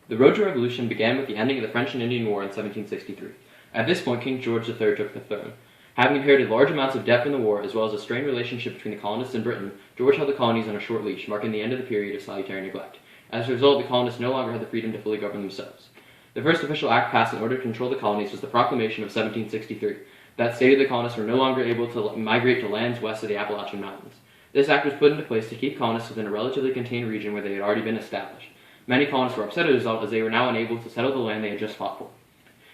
The road to revolution began with the ending of the French and Indian War in 1763. At this point, King George III took the throne. Having inherited large amounts of debt from the war, as well as a strained relationship between the colonists and Britain, George held the colonies on a short leash, marking the end of the period of salutary neglect. As a result, the colonists no longer had the freedom to fully govern themselves. The first official act passed in order to control the colonies was the Proclamation of 1763, that stated the colonists were no longer able to migrate to lands west of the Appalachian Mountains. This act was put into place to keep colonists within a relatively contained region where they had already been established. Many colonists were upset as a result, as they were now unable to settle the land they had just fought for.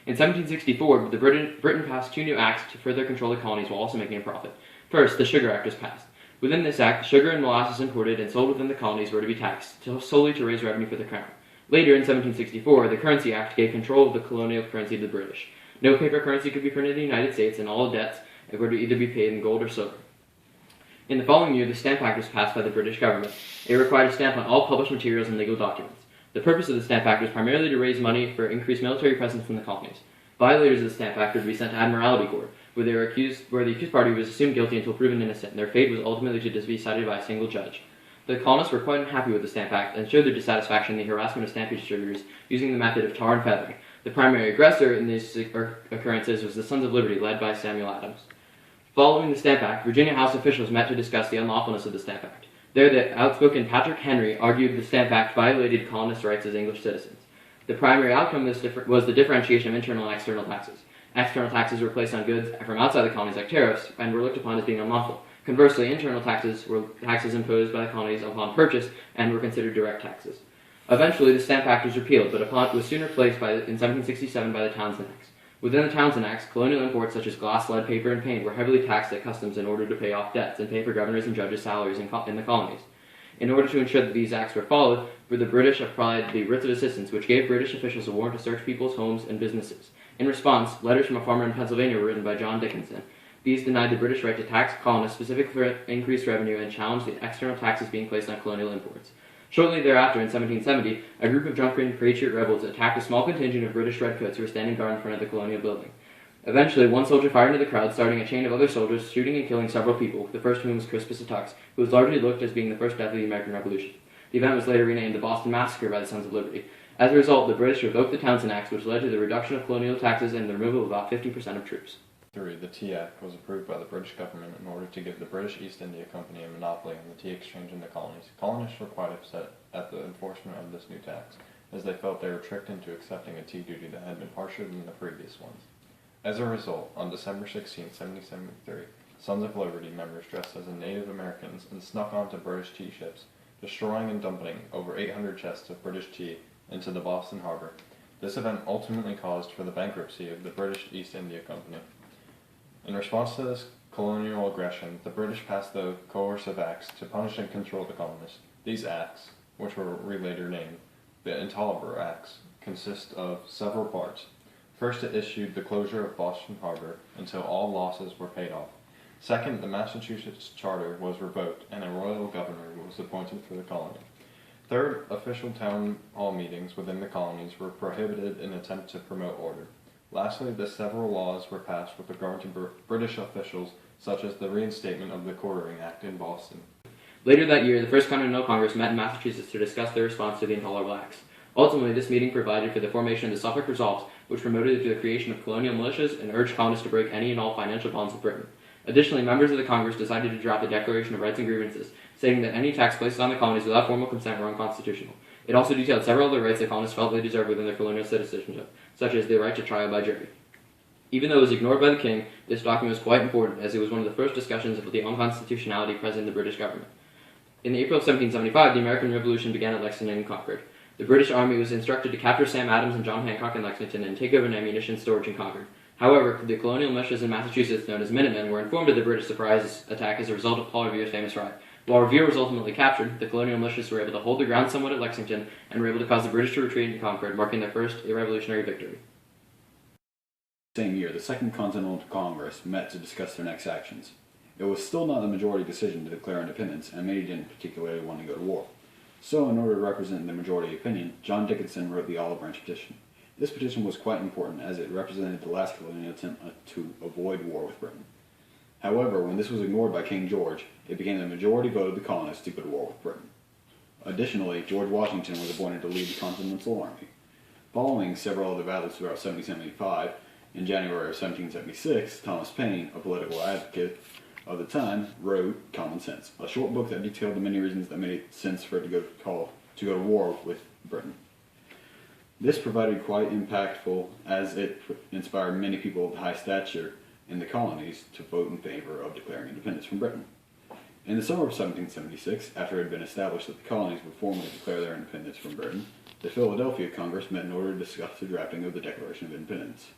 In 1764, Britain passed two new acts to further control the colonies while also making a profit. First, the Sugar Act was passed. Within this act, sugar and molasses imported and sold within the colonies were to be taxed, solely to raise revenue for the crown. Later, in 1764, the Currency Act gave control of the colonial currency to the British. No paper currency could be printed in the United States, and all debts were to either be paid in gold or silver. In the following year, the Stamp Act was passed by the British government. It required a stamp on all published materials and legal documents. The purpose of the Stamp Act was primarily to raise money for increased military presence in the colonies. Violators of the Stamp Act were to be sent to Admiralty Court, where the accused party was assumed guilty until proven innocent, and their fate was ultimately to be decided by a single judge. The colonists were quite unhappy with the Stamp Act and showed their dissatisfaction in the harassment of stamp distributors using the method of tar and feathering. The primary aggressor in these occurrences was the Sons of Liberty, led by Samuel Adams. Following the Stamp Act, Virginia House officials met to discuss the unlawfulness of the Stamp Act. There, the outspoken Patrick Henry argued the Stamp Act violated colonists' rights as English citizens. The primary outcome was the differentiation of internal and external taxes. External taxes were placed on goods from outside the colonies like tariffs and were looked upon as being unlawful. Conversely, internal taxes were taxes imposed by the colonies upon purchase and were considered direct taxes. Eventually, the Stamp Act was repealed, but was soon replaced in 1767 by the Townshend Acts. Within the Townshend Acts, colonial imports such as glass, lead, paper, and paint were heavily taxed at customs in order to pay off debts and pay for governors and judges' salaries in the colonies. In order to ensure that these acts were followed, the British applied the writs of assistance, which gave British officials a warrant to search people's homes and businesses. In response, letters from a farmer in Pennsylvania were written by John Dickinson. These denied the British right to tax colonists specifically for increased revenue and challenged the external taxes being placed on colonial imports. Shortly thereafter, in 1770, a group of drunken patriot rebels attacked a small contingent of British redcoats who were standing guard in front of the colonial building. Eventually, one soldier fired into the crowd, starting a chain of other soldiers, shooting and killing several people, the first of whom was Crispus Attucks, who was largely looked as being the first death of the American Revolution. The event was later renamed the Boston Massacre by the Sons of Liberty. As a result, the British revoked the Townshend Acts, which led to the reduction of colonial taxes and the removal of about 50% of troops. The Tea Act was approved by the British government in order to give the British East India Company a monopoly on the tea exchange in the colonies. Colonists were quite upset at the enforcement of this new tax, as they felt they were tricked into accepting a tea duty that had been harsher than the previous ones. As a result, on December 16, 1773, Sons of Liberty members dressed as Native Americans and snuck onto British tea ships, destroying and dumping over 800 chests of British tea into the Boston harbor. This event ultimately caused for the bankruptcy of the British East India Company. In response to this colonial aggression, the British passed the coercive acts to punish and control the colonists. These acts, which were later named the Intolerable Acts, consist of several parts. First, it issued the closure of Boston Harbor until all losses were paid off. Second, the Massachusetts Charter was revoked and a royal governor was appointed for the colony. Third, official town hall meetings within the colonies were prohibited in an attempt to promote order. Lastly, the several laws were passed with regard to British officials, such as the reinstatement of the Quartering Act in Boston. Later that year, the First Continental Congress met in Massachusetts to discuss their response to the Intolerable Acts. Ultimately, this meeting provided for the formation of the Suffolk Resolves, which promoted the creation of colonial militias and urged colonists to break any and all financial bonds with Britain. Additionally, members of the Congress decided to draft the Declaration of Rights and Grievances, stating that any tax placed on the colonies without formal consent were unconstitutional. It also detailed several other rights the colonists felt they deserved within their colonial citizenship, such as the right to trial by jury. Even though it was ignored by the king, this document was quite important, as it was one of the first discussions of the unconstitutionality present in the British government. In April of 1775, the American Revolution began at Lexington and Concord. The British Army was instructed to capture Sam Adams and John Hancock in Lexington and take over an ammunition storage in Concord. However, the colonial militias in Massachusetts, known as Minutemen, were informed of the British surprise attack as a result of Paul Revere's famous ride. While Revere was ultimately captured, the colonial militias were able to hold the ground somewhat at Lexington and were able to cause the British to retreat into Concord, marking their first revolutionary victory. Same year, the Second Continental Congress met to discuss their next actions. It was still not a majority decision to declare independence, and many didn't particularly want to go to war. So, in order to represent the majority opinion, John Dickinson wrote the Olive Branch Petition. This petition was quite important as it represented the last colonial attempt to avoid war with Britain. However, when this was ignored by King George, it became the majority vote of the colonists to go to war with Britain. Additionally, George Washington was appointed to lead the Continental Army. Following several other battles throughout 1775, in January of 1776, Thomas Paine, a political advocate of the time, wrote Common Sense, a short book that detailed the many reasons that made sense for it to go to war with Britain. This proved quite impactful, as it inspired many people of high stature in the colonies to vote in favor of declaring independence from Britain. In the summer of 1776, after it had been established that the colonies would formally declare their independence from Britain, the Philadelphia Congress met in order to discuss the drafting of the Declaration of Independence.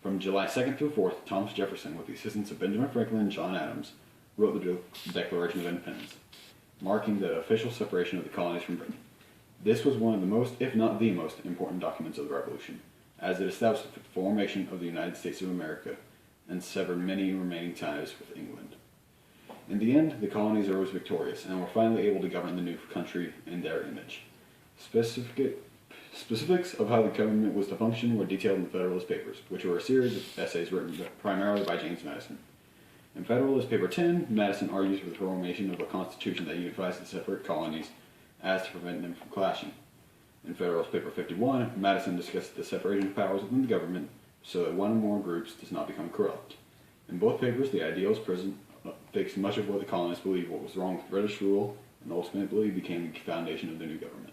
From July 2nd through 4th, Thomas Jefferson, with the assistance of Benjamin Franklin and John Adams, wrote the Declaration of Independence, marking the official separation of the colonies from Britain. This was one of the most, if not the most, important documents of the Revolution, as it established the formation of the United States of America and severed many remaining ties with England. In the end, the colonies arose victorious and were finally able to govern the new country in their image. Specifics of how the government was to function were detailed in the Federalist Papers, which were a series of essays written primarily by James Madison. In Federalist Paper 10, Madison argues for the formation of a constitution that unifies the separate colonies as to prevent them from clashing. In Federalist Paper 51, Madison discusses the separation of powers within the government so that one or more groups does not become corrupt. In both papers, the ideals present fixed much of what the colonists believed what was wrong with British rule and ultimately became the foundation of the new government.